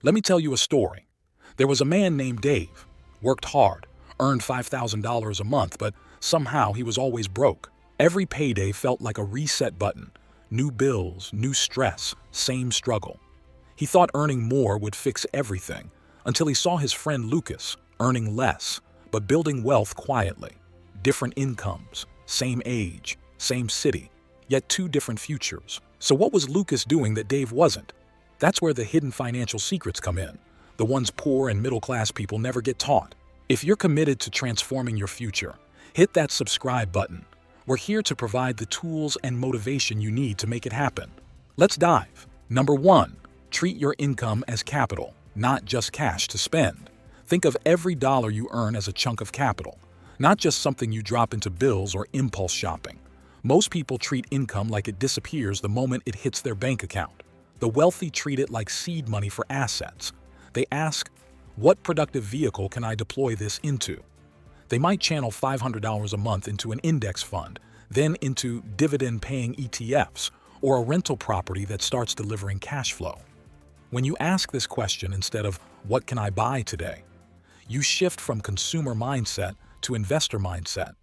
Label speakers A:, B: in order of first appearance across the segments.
A: Let me tell you a story. There was a man named Dave, worked hard, earned $5,000 a month, but somehow he was always broke. Every payday felt like a reset button. New bills, new stress, same struggle. He thought earning more would fix everything, until he saw his friend Lucas earning less, but building wealth quietly. Different incomes, same age, same city, yet two different futures. So what was Lucas doing that Dave wasn't? That's where the hidden financial secrets come in, the ones poor and middle-class people never get taught. If you're committed to transforming your future, hit that subscribe button. We're here to provide the tools and motivation you need to make it happen. Let's dive. Number 1, treat your income as capital, not just cash to spend. Think of every dollar you earn as a chunk of capital, not just something you drop into bills or impulse shopping. Most people treat income like it disappears the moment it hits their bank account. The wealthy treat it like seed money for assets. They ask, what productive vehicle can I deploy this into? They might channel $500 a month into an index fund, then into dividend-paying ETFs, or a rental property that starts delivering cash flow. When you ask this question instead of, what can I buy today? You shift from consumer mindset to investor mindset.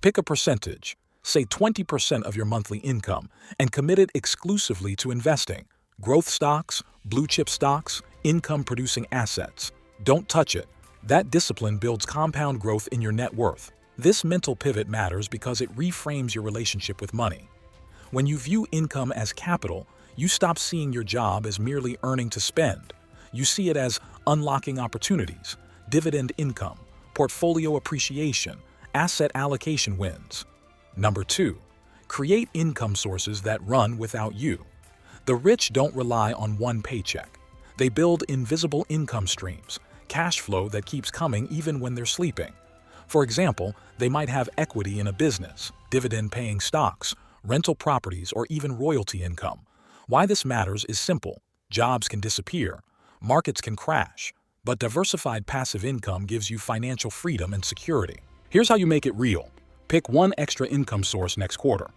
A: Pick a percentage, say 20% of your monthly income, and commit it exclusively to investing. Growth stocks, blue-chip stocks, income-producing assets. Don't touch it. That discipline builds compound growth in your net worth. This mental pivot matters because it reframes your relationship with money. When you view income as capital, you stop seeing your job as merely earning to spend. You see it as unlocking opportunities, dividend income, portfolio appreciation, asset allocation wins. Number 2, create income sources that run without you. The rich don't rely on one paycheck. They build invisible income streams, cash flow that keeps coming even when they're sleeping. For example, they might have equity in a business, dividend-paying stocks, rental properties, or even royalty income. Why this matters is simple. Jobs can disappear, markets can crash, but diversified passive income gives you financial freedom and security. Here's how you make it real. Pick one extra income source next quarter.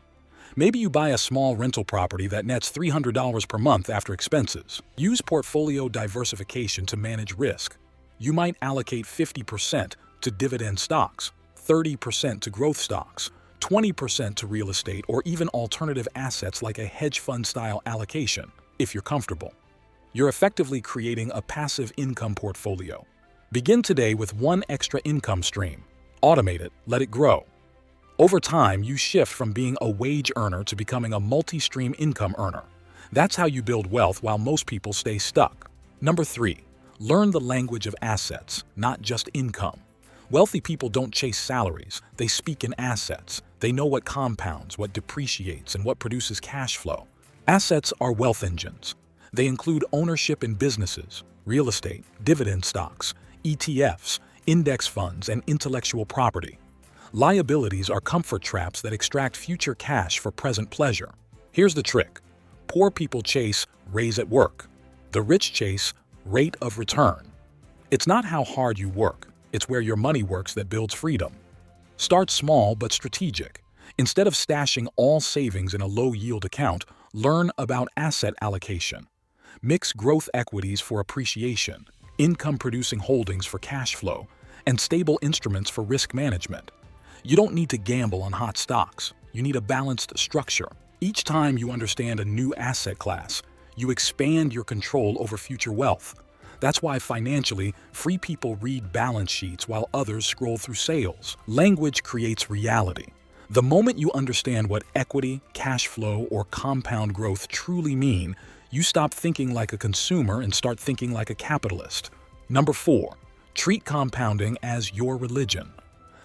A: Maybe you buy a small rental property that nets $300 per month after expenses. Use portfolio diversification to manage risk. You might allocate 50% to dividend stocks, 30% to growth stocks, 20% to real estate, or even alternative assets like a hedge fund-style allocation, if you're comfortable. You're effectively creating a passive income portfolio. Begin today with one extra income stream. Automate it, let it grow. Over time, you shift from being a wage earner to becoming a multi-stream income earner. That's how you build wealth while most people stay stuck. Number 3, learn the language of assets, not just income. Wealthy people don't chase salaries, they speak in assets. They know what compounds, what depreciates, and what produces cash flow. Assets are wealth engines. They include ownership in businesses, real estate, dividend stocks, ETFs, index funds, and intellectual property. Liabilities are comfort traps that extract future cash for present pleasure. Here's the trick. Poor people chase raise at work. The rich chase rate of return. It's not how hard you work, it's where your money works that builds freedom. Start small but strategic. Instead of stashing all savings in a low-yield account, learn about asset allocation. Mix growth equities for appreciation, income-producing holdings for cash flow, and stable instruments for risk management. You don't need to gamble on hot stocks. You need a balanced structure. Each time you understand a new asset class, you expand your control over future wealth. That's why financially, free people read balance sheets while others scroll through sales. Language creates reality. The moment you understand what equity, cash flow, or compound growth truly mean, you stop thinking like a consumer and start thinking like a capitalist. Number 4, treat compounding as your religion.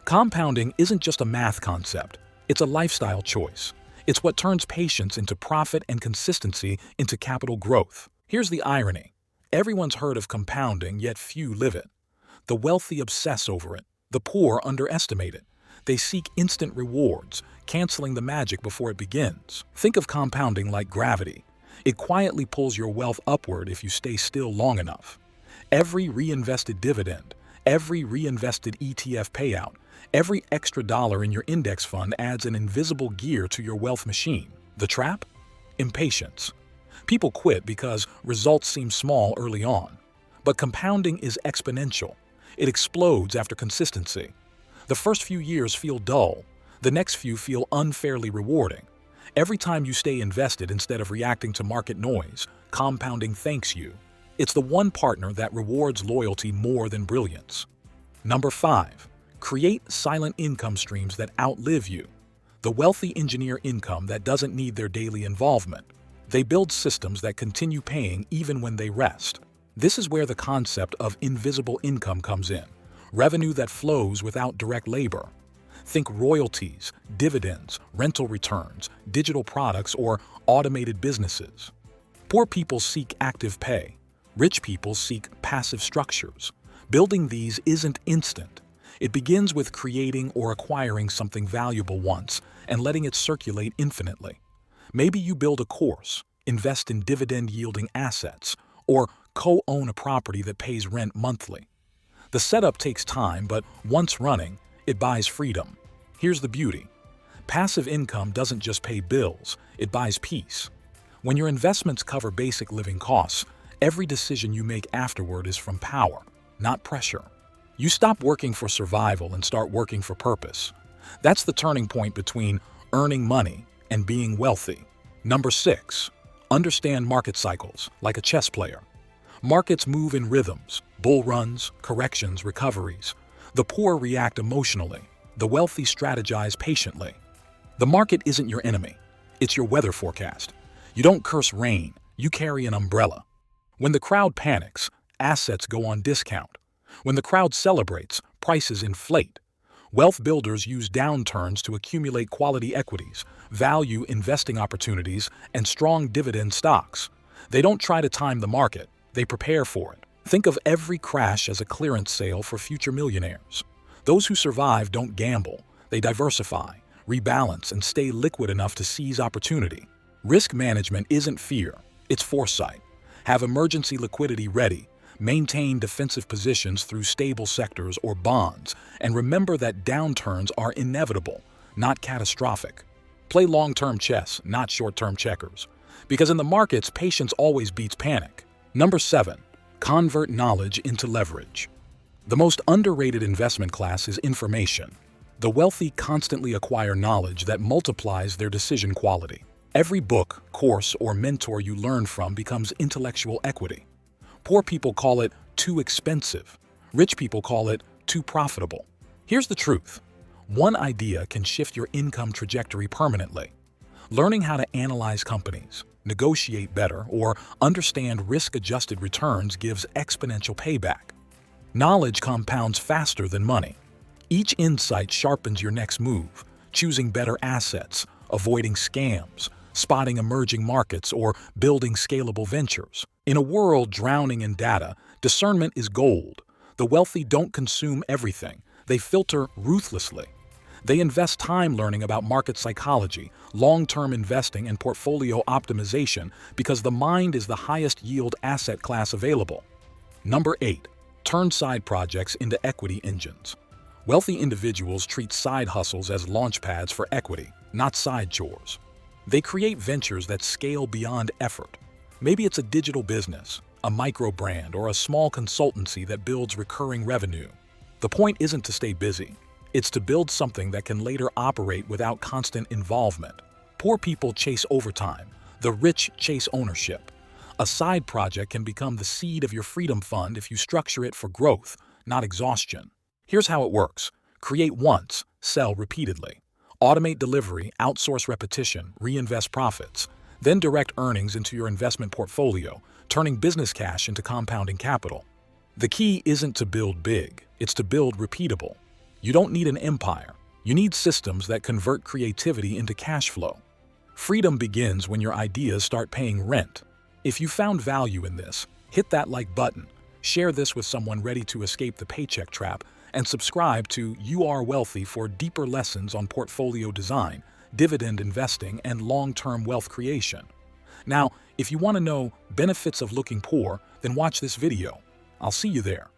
A: Compounding isn't just a math concept, it's a lifestyle choice. It's what turns patience into profit and consistency into capital growth. Here's the irony. Everyone's heard of compounding, yet few live it. The wealthy obsess over it. The poor underestimate it. They seek instant rewards, canceling the magic before it begins. Think of compounding like gravity. It quietly pulls your wealth upward if you stay still long enough. Every reinvested dividend, every reinvested ETF payout, every extra dollar in your index fund adds an invisible gear to your wealth machine. The trap? Impatience. People quit because results seem small early on. But compounding is exponential. It explodes after consistency. The first few years feel dull. The next few feel unfairly rewarding. Every time you stay invested instead of reacting to market noise, compounding thanks you. It's the one partner that rewards loyalty more than brilliance. Number 5. Create silent income streams that outlive you. The wealthy engineer income that doesn't need their daily involvement. They build systems that continue paying even when they rest. This is where the concept of invisible income comes in. Revenue that flows without direct labor. Think royalties, dividends, rental returns, digital products, or automated businesses. Poor people seek active pay. Rich people seek passive structures. Building these isn't instant. It begins with creating or acquiring something valuable once and letting it circulate infinitely. Maybe you build a course, invest in dividend-yielding assets, or co-own a property that pays rent monthly. The setup takes time, but once running, it buys freedom. Here's the beauty. Passive income doesn't just pay bills, it buys peace. When your investments cover basic living costs, every decision you make afterward is from power, not pressure. You stop working for survival and start working for purpose. That's the turning point between earning money and being wealthy. Number 6. Understand market cycles, like a chess player. Markets move in rhythms, bull runs, corrections, recoveries. The poor react emotionally. The wealthy strategize patiently. The market isn't your enemy. It's your weather forecast. You don't curse rain. You carry an umbrella. When the crowd panics, assets go on discount. When the crowd celebrates, prices inflate. Wealth builders use downturns to accumulate quality equities, value investing opportunities, and strong dividend stocks. They don't try to time the market. They prepare for it. Think of every crash as a clearance sale for future millionaires. Those who survive don't gamble. They diversify, rebalance, and stay liquid enough to seize opportunity. Risk management isn't fear, it's foresight. Have emergency liquidity ready. Maintain defensive positions through stable sectors or bonds, and remember that downturns are inevitable, not catastrophic. Play long-term chess, not short-term checkers. Because in the markets, patience always beats panic. Number 7. Convert knowledge into leverage. The most underrated investment class is information. The wealthy constantly acquire knowledge that multiplies their decision quality. Every book, course, or mentor you learn from becomes intellectual equity. Poor people call it too expensive. Rich people call it too profitable. Here's the truth. One idea can shift your income trajectory permanently. Learning how to analyze companies, negotiate better, or understand risk-adjusted returns gives exponential payback. Knowledge compounds faster than money. Each insight sharpens your next move, choosing better assets, avoiding scams, spotting emerging markets, or building scalable ventures. In a world drowning in data, discernment is gold. The wealthy don't consume everything. They filter ruthlessly. They invest time learning about market psychology, long-term investing, and portfolio optimization because the mind is the highest yield asset class available. Number 8. Turn side projects into equity engines. Wealthy individuals treat side hustles as launchpads for equity, not side chores. They create ventures that scale beyond effort. Maybe it's a digital business, a micro brand, or a small consultancy that builds recurring revenue. The point isn't to stay busy. It's to build something that can later operate without constant involvement. Poor people chase overtime. The rich chase ownership. A side project can become the seed of your freedom fund if you structure it for growth, not exhaustion. Here's how it works. Create once, sell repeatedly. Automate delivery, outsource repetition, reinvest profits. Then direct earnings into your investment portfolio, turning business cash into compounding capital. The key isn't to build big, it's to build repeatable. You don't need an empire. You need systems that convert creativity into cash flow. Freedom begins when your ideas start paying rent. If you found value in this, hit that like button, share this with someone ready to escape the paycheck trap, and subscribe to You Are Wealthy for deeper lessons on portfolio design, dividend investing, and long-term wealth creation. Now, if you want to know benefits of looking poor, then watch this video. I'll see you there.